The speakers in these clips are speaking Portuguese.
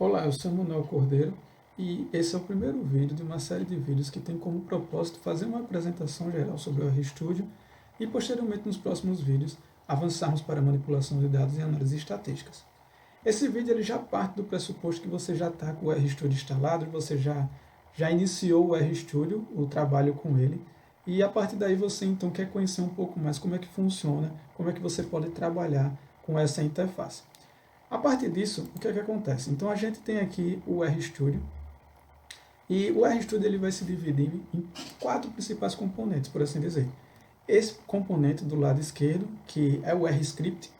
Olá, eu sou Manuel Cordeiro e esse é o primeiro vídeo de uma série de vídeos que tem como propósito fazer uma apresentação geral sobre o RStudio e posteriormente nos próximos vídeos avançarmos para a manipulação de dados e análise de estatísticas. Esse vídeo ele já parte do pressuposto que você já está com o RStudio instalado, você já iniciou o RStudio, o trabalho com ele, e a partir daí você então quer conhecer um pouco mais como é que funciona, como é que você pode trabalhar com essa interface. A partir disso, o que é que acontece? Então a gente tem aqui o RStudio, e o RStudio ele vai se dividir em 4 principais componentes, por assim dizer. Esse componente do lado esquerdo, que é o RScript,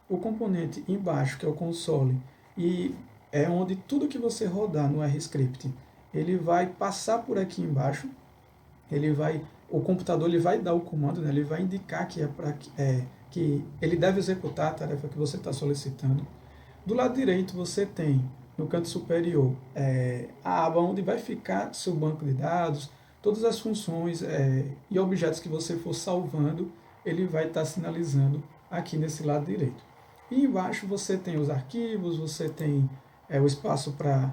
o componente embaixo, que é o console, e é onde tudo que você rodar no RScript, ele vai passar por aqui embaixo, o computador ele vai dar o comando, né, ele vai indicar que ele deve executar a tarefa que você está solicitando. Do lado direito você tem, no canto superior, a aba onde vai ficar seu banco de dados, todas as funções e objetos que você for salvando, ele vai estar sinalizando aqui nesse lado direito. E embaixo você tem os arquivos, você tem o espaço para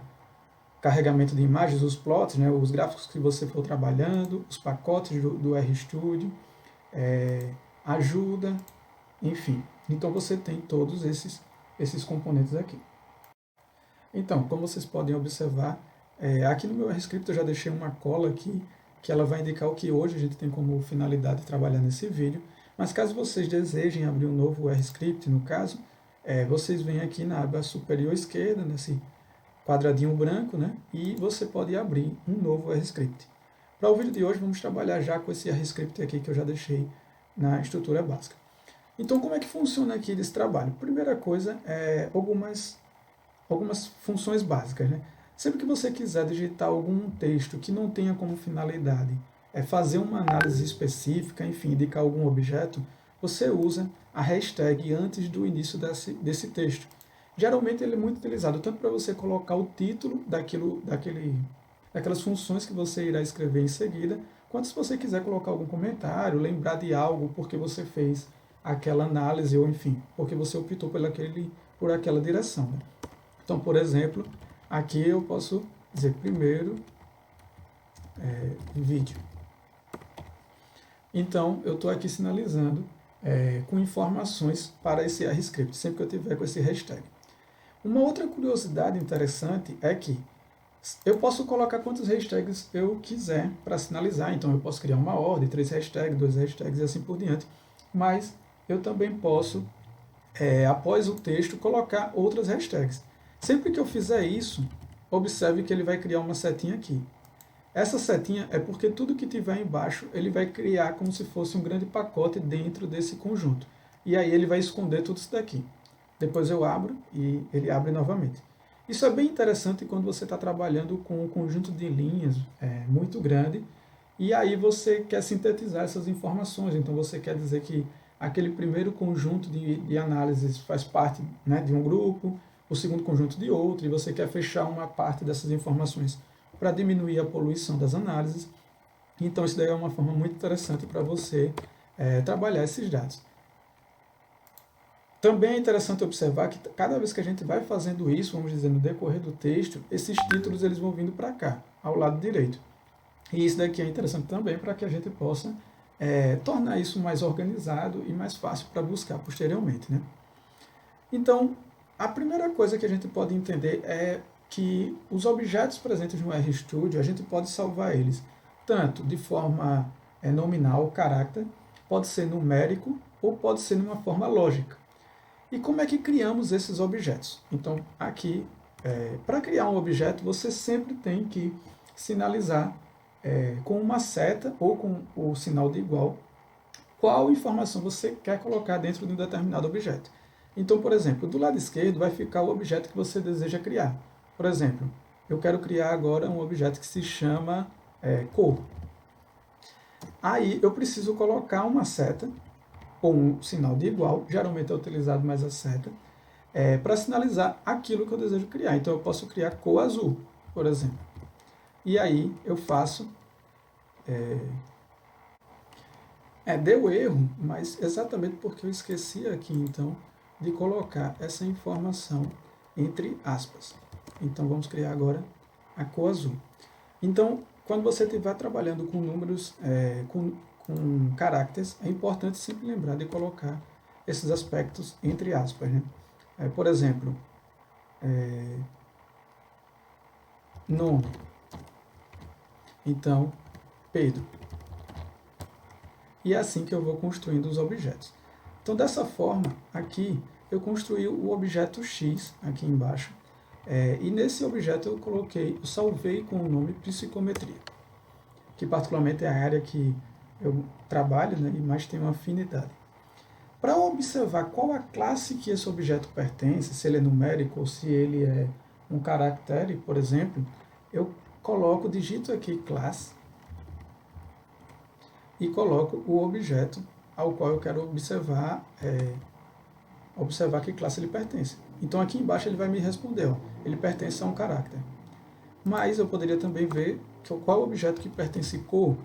carregamento de imagens, os plots, né, os gráficos que você for trabalhando, os pacotes do RStudio, ajuda, enfim. Então você tem todos esses componentes aqui. Então, como vocês podem observar, aqui no meu RScript eu já deixei uma cola aqui, que ela vai indicar o que hoje a gente tem como finalidade trabalhar nesse vídeo, mas caso vocês desejem abrir um novo RScript, no caso, vocês vêm aqui na aba superior esquerda, nesse quadradinho branco, né, e você pode abrir um novo RScript. Para o vídeo de hoje, vamos trabalhar já com esse RScript aqui que eu já deixei na estrutura básica. Então, como é que funciona aqui esse trabalho? Primeira coisa, algumas funções básicas. Né? Sempre que você quiser digitar algum texto que não tenha como finalidade fazer uma análise específica, enfim, indicar algum objeto, você usa a hashtag antes do início desse texto. Geralmente ele é muito utilizado tanto para você colocar o título daquelas funções que você irá escrever em seguida, quanto se você quiser colocar algum comentário, lembrar de algo porque você fez aquela análise, ou enfim, porque você optou por aquela direção. Né? Então, por exemplo, aqui eu posso dizer primeiro vídeo. Então, eu estou aqui sinalizando com informações para esse RScript, sempre que eu tiver com esse hashtag. Uma outra curiosidade interessante é que eu posso colocar quantos hashtags eu quiser para sinalizar. Então, eu posso criar uma ordem, 3 hashtags, 2 hashtags e assim por diante. Mas eu também posso, após o texto, colocar outras hashtags. Sempre que eu fizer isso, observe que ele vai criar uma setinha aqui. Essa setinha é porque tudo que tiver embaixo, ele vai criar como se fosse um grande pacote dentro desse conjunto. E aí ele vai esconder tudo isso daqui. Depois eu abro e ele abre novamente. Isso é bem interessante quando você está trabalhando com um conjunto de linhas muito grande e aí você quer sintetizar essas informações. Então você quer dizer que aquele primeiro conjunto de análises faz parte, né, de um grupo, o segundo conjunto de outro, e você quer fechar uma parte dessas informações para diminuir a poluição das análises. Então isso daí é uma forma muito interessante para você trabalhar esses dados. Também é interessante observar que cada vez que a gente vai fazendo isso, vamos dizer, no decorrer do texto, esses títulos eles vão vindo para cá, ao lado direito. E isso daqui é interessante também para que a gente possa tornar isso mais organizado e mais fácil para buscar posteriormente. Né? Então, a primeira coisa que a gente pode entender é que os objetos presentes no RStudio, a gente pode salvar eles tanto de forma nominal, caráter, pode ser numérico ou pode ser numa forma lógica. E como é que criamos esses objetos? Então, aqui, para criar um objeto, você sempre tem que sinalizar com uma seta ou com o sinal de igual qual informação você quer colocar dentro de um determinado objeto. Então, por exemplo, do lado esquerdo vai ficar o objeto que você deseja criar. Por exemplo, eu quero criar agora um objeto que se chama cor. Aí eu preciso colocar uma seta ou um sinal de igual, geralmente é utilizado mais a seta, para sinalizar aquilo que eu desejo criar. Então eu posso criar cor azul, por exemplo. E aí eu faço... deu erro, mas exatamente porque eu esqueci aqui, então, de colocar essa informação entre aspas. Então vamos criar agora a cor azul. Então, quando você estiver trabalhando com números, com caracteres, é importante sempre lembrar de colocar esses aspectos entre aspas, né? Por exemplo, nome. Então, Pedro. E é assim que eu vou construindo os objetos. Então, dessa forma, aqui eu construí o objeto X aqui embaixo. E nesse objeto eu salvei com o nome psicometria, que particularmente é a área que eu trabalho, né, e mais tenho afinidade. Para observar qual a classe que esse objeto pertence, se ele é numérico ou se ele é um caractere, por exemplo, eu digito aqui classe e coloco o objeto ao qual eu quero observar que classe ele pertence. Então aqui embaixo ele vai me responder, ó, ele pertence a um carácter. Mas eu poderia também ver qual objeto que pertence cor.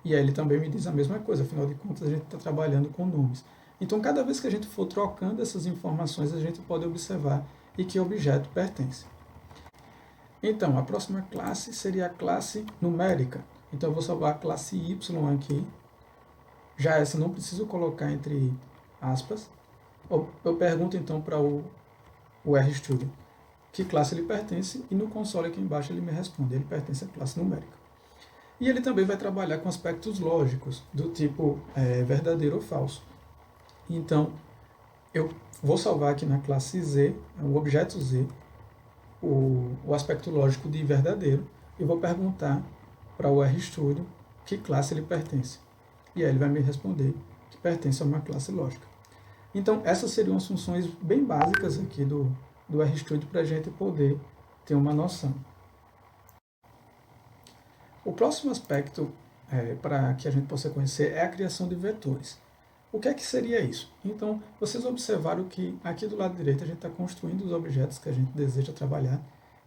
E aí ele também me diz a mesma coisa, afinal de contas a gente está trabalhando com nomes. Então cada vez que a gente for trocando essas informações, a gente pode observar em que objeto pertence. Então a próxima classe seria a classe numérica. Então eu vou salvar a classe Y aqui. Já essa não preciso colocar entre aspas. Eu pergunto então para o RStudio que classe ele pertence e no console aqui embaixo ele me responde, ele pertence à classe numérica. E ele também vai trabalhar com aspectos lógicos, do tipo verdadeiro ou falso. Então, eu vou salvar aqui na classe Z, o objeto Z, o aspecto lógico de verdadeiro, e vou perguntar para o RStudio que classe ele pertence. E aí ele vai me responder que pertence a uma classe lógica. Então, essas seriam as funções bem básicas aqui do RStudio para a gente poder ter uma noção. O próximo aspecto para que a gente possa conhecer é a criação de vetores. O que é que seria isso? Então, vocês observaram que aqui do lado direito a gente está construindo os objetos que a gente deseja trabalhar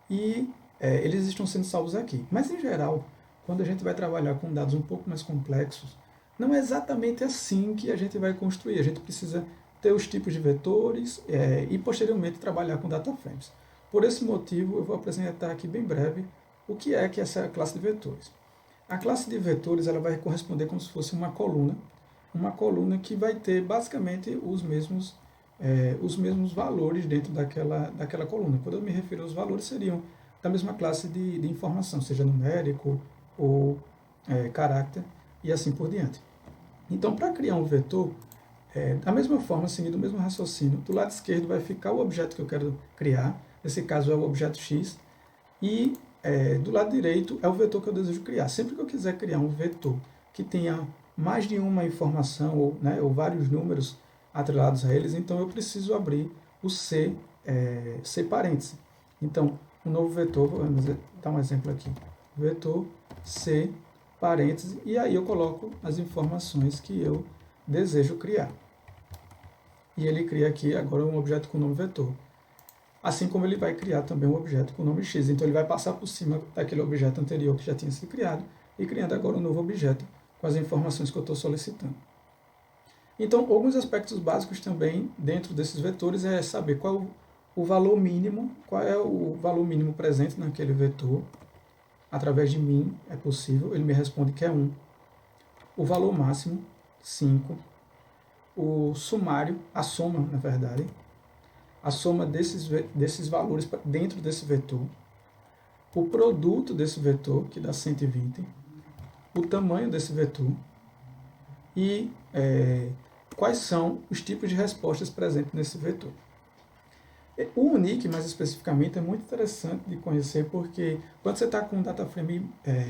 e eles estão sendo salvos aqui. Mas, em geral, quando a gente vai trabalhar com dados um pouco mais complexos, não é exatamente assim que a gente vai construir. A gente precisa ter os tipos de vetores e, posteriormente, trabalhar com data frames. Por esse motivo, eu vou apresentar aqui bem breve o que é essa classe de vetores. A classe de vetores ela vai corresponder como se fosse uma coluna que vai ter basicamente os mesmos valores dentro daquela coluna. Quando eu me refiro aos valores, seriam da mesma classe de informação, seja numérico ou caráter e assim por diante. Então, para criar um vetor, da mesma forma, seguindo o mesmo raciocínio, do lado esquerdo vai ficar o objeto que eu quero criar, nesse caso é o objeto X, e do lado direito é o vetor que eu desejo criar. Sempre que eu quiser criar um vetor que tenha mais de uma informação ou vários números atrelados a eles, então eu preciso abrir o C parêntese. Então, um novo vetor, vamos dar um exemplo aqui, vetor C parêntese, e aí eu coloco as informações que eu desejo criar. E ele cria aqui agora um objeto com o nome vetor. Assim como ele vai criar também um objeto com o nome X. Então ele vai passar por cima daquele objeto anterior que já tinha sido criado e criando agora um novo objeto com as informações que eu estou solicitando. Então, alguns aspectos básicos também dentro desses vetores é saber qual o valor mínimo, qual é o valor mínimo presente naquele vetor. Através de min é possível, ele me responde que é 1. O valor máximo, 5. O sumário, a soma, na verdade, a soma desses valores dentro desse vetor, o produto desse vetor, que dá 120, o tamanho desse vetor e quais são os tipos de respostas presentes nesse vetor. O unique, mais especificamente, é muito interessante de conhecer porque quando você está com um data frame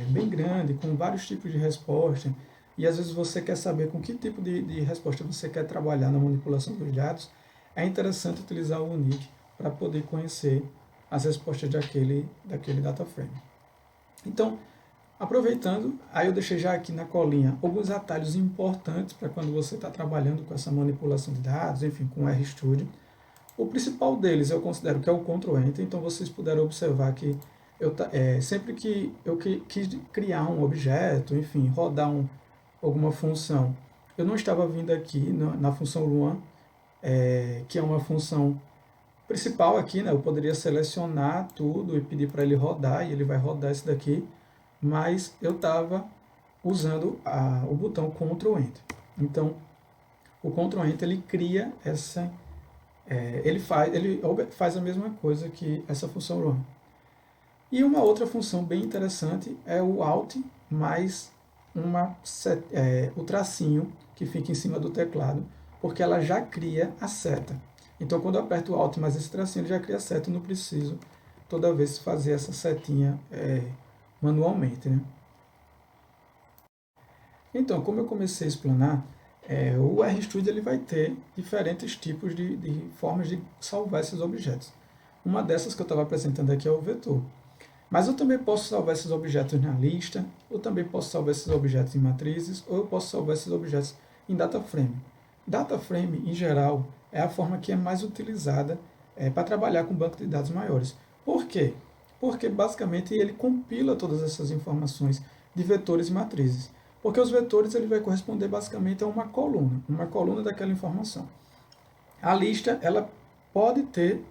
bem grande, com vários tipos de resposta, e às vezes você quer saber com que tipo de resposta você quer trabalhar na manipulação dos dados, é interessante utilizar o unique para poder conhecer as respostas daquele data frame. Então, aproveitando, aí eu deixei já aqui na colinha alguns atalhos importantes para quando você está trabalhando com essa manipulação de dados, enfim, com o RStudio. O principal deles eu considero que é o Ctrl+Enter, então vocês puderam observar que sempre que eu quis criar um objeto, enfim, rodar alguma função, eu não estava vindo aqui na função Luan, que é uma função principal aqui, né, eu poderia selecionar tudo e pedir para ele rodar, e ele vai rodar isso daqui, mas eu estava usando o botão Ctrl Enter. Então, o Ctrl Enter ele cria essa, ele faz a mesma coisa que essa função Run. E uma outra função bem interessante é o Alt mais o tracinho que fica em cima do teclado, porque ela já cria a seta. Então, quando eu aperto o Alt mais esse tracinho, ele já cria a seta, eu não preciso toda vez fazer essa setinha manualmente, né? Então, como eu comecei a explanar, o RStudio ele vai ter diferentes tipos de formas de salvar esses objetos. Uma dessas que eu estava apresentando aqui é o vetor. Mas eu também posso salvar esses objetos na lista, eu também posso salvar esses objetos em matrizes, ou eu posso salvar esses objetos em data frame. Data frame, em geral, é a forma que é mais utilizada para trabalhar com banco de dados maiores. Por quê? Porque basicamente ele compila todas essas informações de vetores e matrizes. Porque os vetores ele vai corresponder basicamente a uma coluna daquela informação. A lista ela pode ter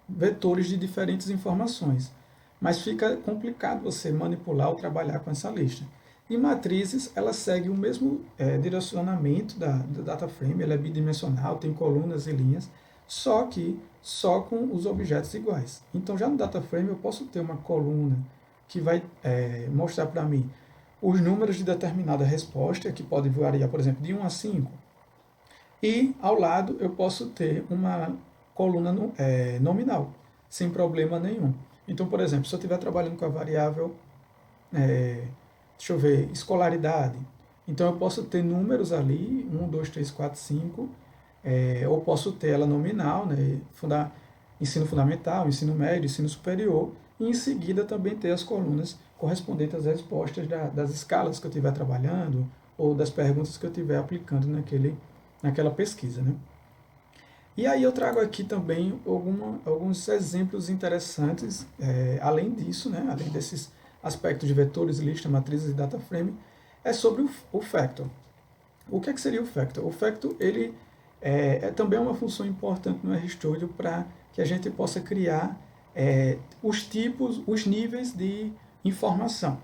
vetores de diferentes informações, mas fica complicado você manipular ou trabalhar com essa lista. E matrizes, ela segue o mesmo direcionamento da data frame, ela é bidimensional, tem colunas e linhas, só que só com os objetos iguais. Então, já no data frame, eu posso ter uma coluna que vai mostrar para mim os números de determinada resposta, que pode variar, por exemplo, de 1 a 5, e ao lado eu posso ter uma coluna nominal, sem problema nenhum. Então, por exemplo, se eu estiver trabalhando com a variável, deixa eu ver, escolaridade, então eu posso ter números ali, 1, 2, 3, 4, 5, ou posso ter ela nominal, né, ensino fundamental, ensino médio, ensino superior, e em seguida também ter as colunas correspondentes às respostas das escalas que eu estiver trabalhando, ou das perguntas que eu estiver aplicando naquela pesquisa, né? E aí eu trago aqui também alguns exemplos interessantes, além disso, né, além desses aspectos de vetores, lista, matrizes e data frame, é sobre o factor. O que seria o factor? O factor ele também uma função importante no RStudio para que a gente possa criar os tipos, os níveis de informação.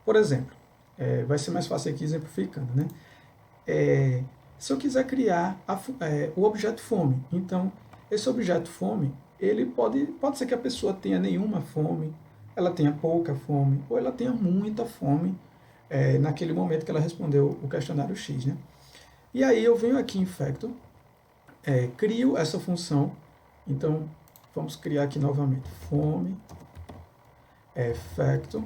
Por exemplo, vai ser mais fácil aqui exemplificando, né? Se eu quiser criar o objeto fome, então esse objeto fome, ele pode ser que a pessoa tenha nenhuma fome, ela tenha pouca fome, ou ela tenha muita fome naquele momento que ela respondeu o questionário X, né? E aí eu venho aqui em Factor, crio essa função, então vamos criar aqui novamente fome, Factor,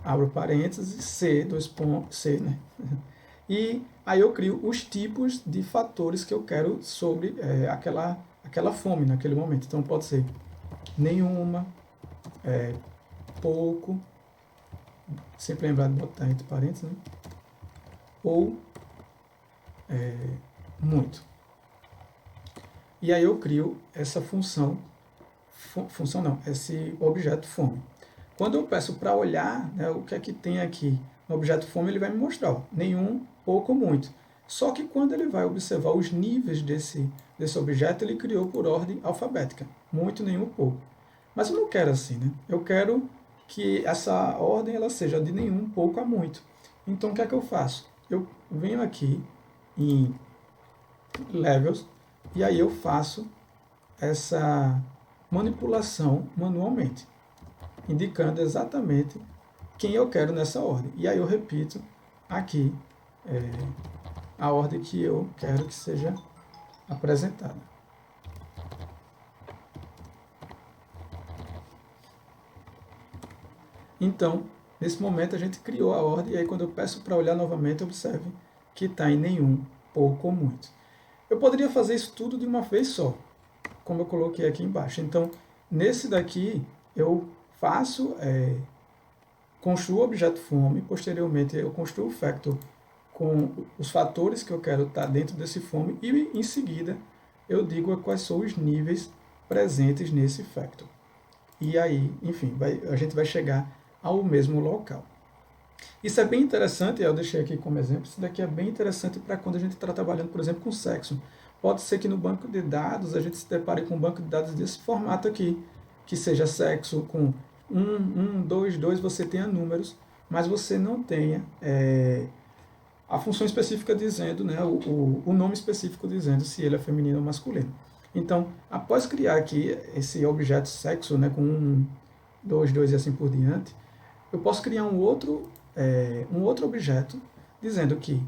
abro parênteses, C, né? E aí eu crio os tipos de fatores que eu quero sobre aquela fome naquele momento. Então pode ser nenhuma, pouco, sempre lembrar de botar entre parênteses, né? Ou muito. E aí eu crio essa função não, esse objeto fome. Quando eu peço para olhar, né, o que é que tem aqui no objeto fome, ele vai me mostrar nenhum, pouco ou muito. Só que quando ele vai observar os níveis desse objeto, ele criou por ordem alfabética, muito, nenhum, pouco. Mas eu não quero assim, né? Eu quero que essa ordem ela seja de nenhum, pouco a muito. Então o que é que eu faço? Eu venho aqui em Levels e aí eu faço essa manipulação manualmente, indicando exatamente quem eu quero nessa ordem. E aí eu repito aqui a ordem que eu quero que seja apresentada. Então, nesse momento a gente criou a ordem, e aí quando eu peço para olhar novamente, observe que está em nenhum, pouco ou muito. Eu poderia fazer isso tudo de uma vez só, como eu coloquei aqui embaixo. Então, nesse daqui, eu faço, construo o objeto fome, posteriormente eu construo o factor com os fatores que eu quero estar dentro desse fome, e em seguida eu digo quais são os níveis presentes nesse factor. E aí, enfim, a gente vai chegar ao mesmo local. Isso é bem interessante, eu deixei aqui como exemplo, isso daqui é bem interessante para quando a gente está trabalhando, por exemplo, com sexo. pode ser que no banco de dados a gente se depare com um banco de dados desse formato aqui, que seja sexo com 2, você tenha números, mas você não tenha a função específica dizendo, né, o nome específico dizendo se ele é feminino ou masculino. Então, após criar aqui esse objeto sexo, né, com 2 e assim por diante, eu posso criar um outro objeto dizendo que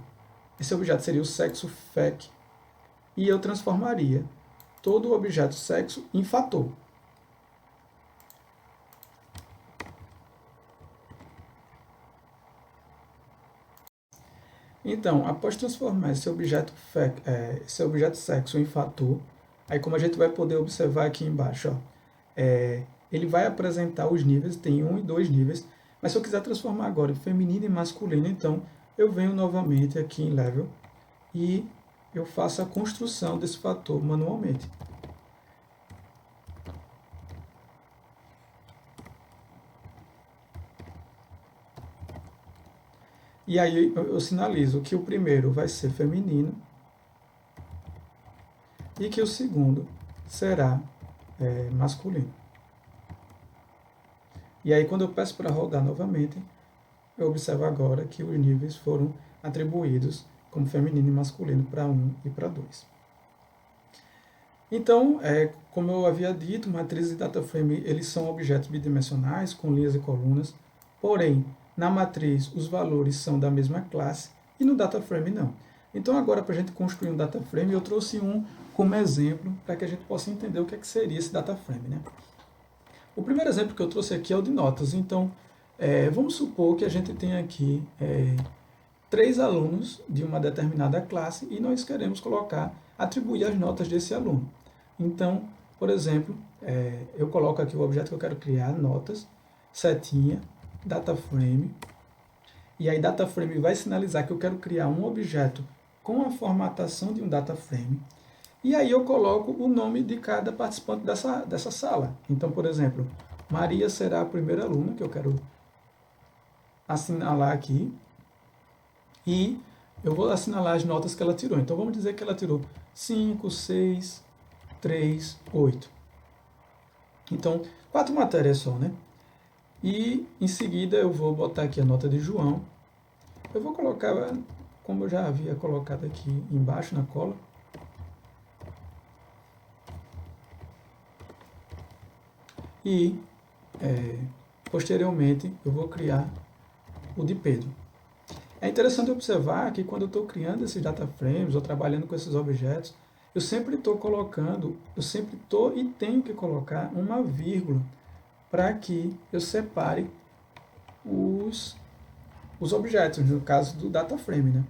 esse objeto seria o sexo fec e eu transformaria todo o objeto sexo em fator. Então, após transformar esse objeto sexo em fator, aí como a gente vai poder observar aqui embaixo, ó, ele vai apresentar os níveis, tem 1 e 2 níveis, mas se eu quiser transformar agora em feminino e masculino, então eu venho novamente aqui em Level e eu faço a construção desse fator manualmente. E aí eu sinalizo que o primeiro vai ser feminino e que o segundo será masculino. E aí quando eu peço para rodar novamente, eu observo agora que os níveis foram atribuídos como feminino e masculino para 1 e para 2. Então, como eu havia dito, matrizes e dataframe eles são objetos bidimensionais com linhas e colunas, porém, na matriz os valores são da mesma classe e no dataframe não. Então agora para a gente construir um dataframe, eu trouxe um como exemplo para que a gente possa entender o que seria esse dataframe, né? O primeiro exemplo que eu trouxe aqui é o de notas. Então, vamos supor que a gente tem aqui 3 alunos de uma determinada classe e nós queremos atribuir as notas desse aluno. Então, por exemplo, eu coloco aqui o objeto que eu quero criar, notas, setinha, dataframe, e aí dataframe vai sinalizar que eu quero criar um objeto com a formatação de um dataframe, e aí eu coloco o nome de cada participante dessa sala. Então, por exemplo, Maria será a primeira aluna que eu quero assinalar aqui, e eu vou assinalar as notas que ela tirou. Então, vamos dizer que ela tirou 5, 6, 3, 8. Então, 4 matérias só, né? E em seguida eu vou botar aqui a nota de João. Eu vou colocar, como eu já havia colocado aqui embaixo na cola. E posteriormente eu vou criar o de Pedro. É interessante observar que quando eu estou criando esses dataframes ou trabalhando com esses objetos, eu sempre estou e tenho que colocar uma vírgula para que eu separe os objetos, no caso do dataframe, né?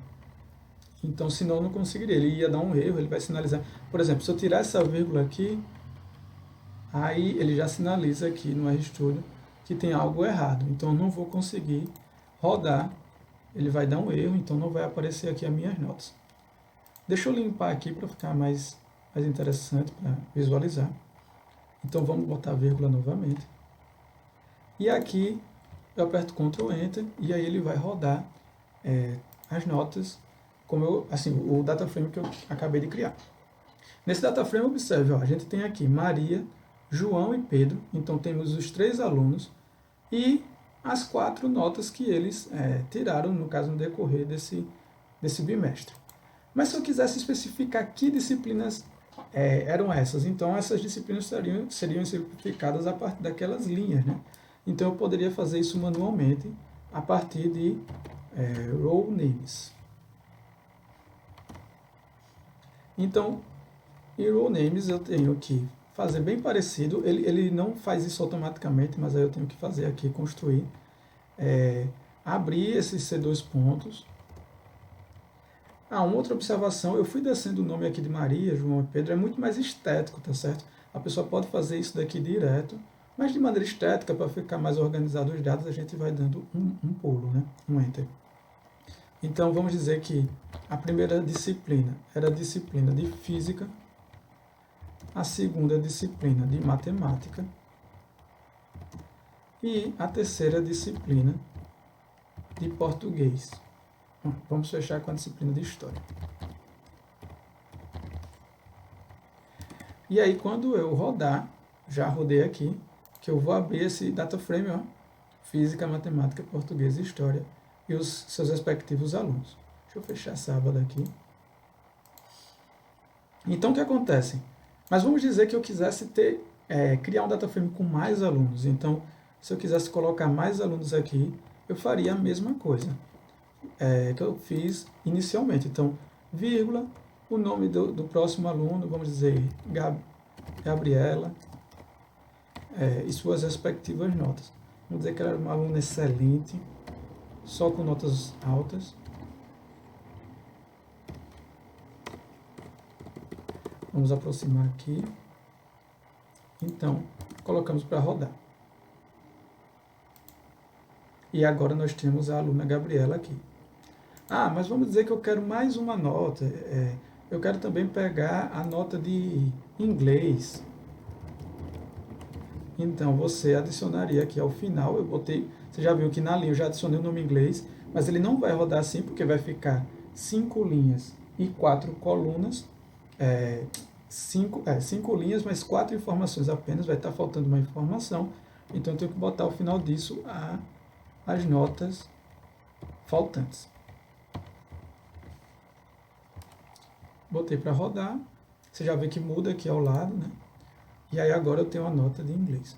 Então, senão eu não conseguiria, ele ia dar um erro, ele vai sinalizar. Por exemplo, se eu tirar essa vírgula aqui, aí ele já sinaliza aqui no RStudio que tem algo errado. Então, eu não vou conseguir rodar, ele vai dar um erro, então não vai aparecer aqui as minhas notas. Deixa eu limpar aqui para ficar mais interessante para visualizar. Então, vamos botar a vírgula novamente. E aqui eu aperto Ctrl Enter e aí ele vai rodar as notas, o dataframe que eu acabei de criar. Nesse dataframe, observe, a gente tem aqui Maria, João e Pedro, então temos os 3 alunos e as 4 notas que eles tiraram, no caso, no decorrer desse bimestre. Mas se eu quisesse especificar que disciplinas eram essas, então essas disciplinas seriam simplificadas a partir daquelas linhas, né? Então eu poderia fazer isso manualmente a partir de row names. Então, em row names eu tenho que fazer bem parecido, ele não faz isso automaticamente, mas aí eu tenho que fazer aqui, construir, abrir esses C2 pontos. Uma outra observação, eu fui descendo o nome aqui de Maria, João e Pedro, é muito mais estético, tá certo? A pessoa pode fazer isso daqui direto, mas de maneira estética, para ficar mais organizado os dados, a gente vai dando um pulo, né? Um Enter. Então, vamos dizer que a primeira disciplina era a disciplina de Física, a segunda disciplina de Matemática e a terceira disciplina de Português. Vamos fechar com a disciplina de História. E aí, quando eu rodar, já rodei aqui, que eu vou abrir esse data frame, ó, Física, Matemática, Português e História, e os seus respectivos alunos. Deixa eu fechar essa aba daqui. Então, o que acontece? Mas vamos dizer que eu quisesse criar um data frame com mais alunos. Então, se eu quisesse colocar mais alunos aqui, eu faria a mesma coisa que eu fiz inicialmente. Então, vírgula, o nome do próximo aluno, vamos dizer, Gabriela, e suas respectivas notas. Vamos dizer que ela era uma aluna excelente, só com notas altas. Vamos aproximar aqui. Então, colocamos para rodar. E agora nós temos a aluna Gabriela aqui. Ah, mas vamos dizer que eu quero mais uma nota. Eu quero também pegar a nota de inglês. Então, você adicionaria aqui ao final, eu botei, você já viu que na linha eu já adicionei o nome inglês, mas ele não vai rodar assim, porque vai ficar 5 linhas e 4 colunas, 5 linhas, mas 4 informações apenas, vai estar faltando uma informação, então eu tenho que botar ao final disso as notas faltantes. Botei para rodar, você já vê que muda aqui ao lado, né? E aí agora eu tenho a nota de inglês.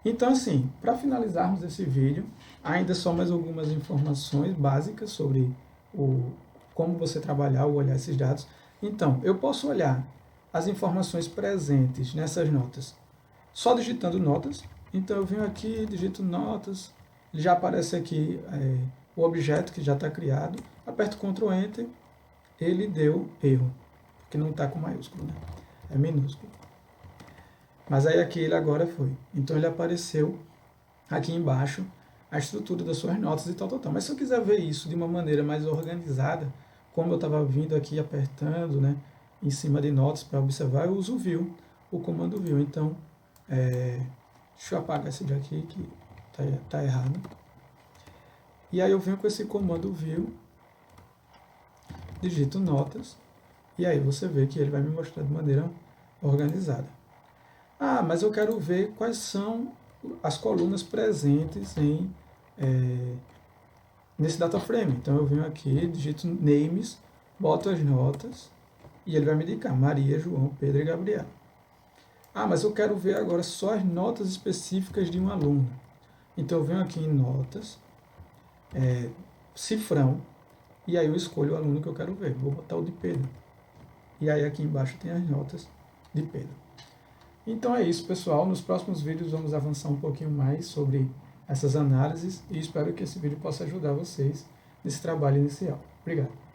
Então, assim, para finalizarmos esse vídeo, ainda só mais algumas informações básicas sobre como você trabalhar ou olhar esses dados. Então, eu posso olhar as informações presentes nessas notas só digitando notas. Então, eu venho aqui, digito notas, ele já aparece aqui o objeto que já está criado, aperto Ctrl Enter, ele deu erro, porque não está com maiúsculo, né? É minúsculo. Mas aí aqui ele agora foi. Então ele apareceu aqui embaixo a estrutura das suas notas e tal. Mas se eu quiser ver isso de uma maneira mais organizada, como eu estava vindo aqui apertando, né, em cima de notas para observar, eu uso o View, o comando View. Então, deixa eu apagar esse daqui que está errado. E aí eu venho com esse comando View, digito notas, e aí você vê que ele vai me mostrar de maneira organizada. Ah, mas eu quero ver quais são as colunas presentes nesse data frame. Então eu venho aqui, digito names, boto as notas e ele vai me indicar Maria, João, Pedro e Gabriel. Ah, mas eu quero ver agora só as notas específicas de um aluno. Então eu venho aqui em notas, cifrão, e aí eu escolho o aluno que eu quero ver. Vou botar o de Pedro. E aí aqui embaixo tem as notas de Pedro. Então é isso, pessoal. Nos próximos vídeos vamos avançar um pouquinho mais sobre essas análises e espero que esse vídeo possa ajudar vocês nesse trabalho inicial. Obrigado.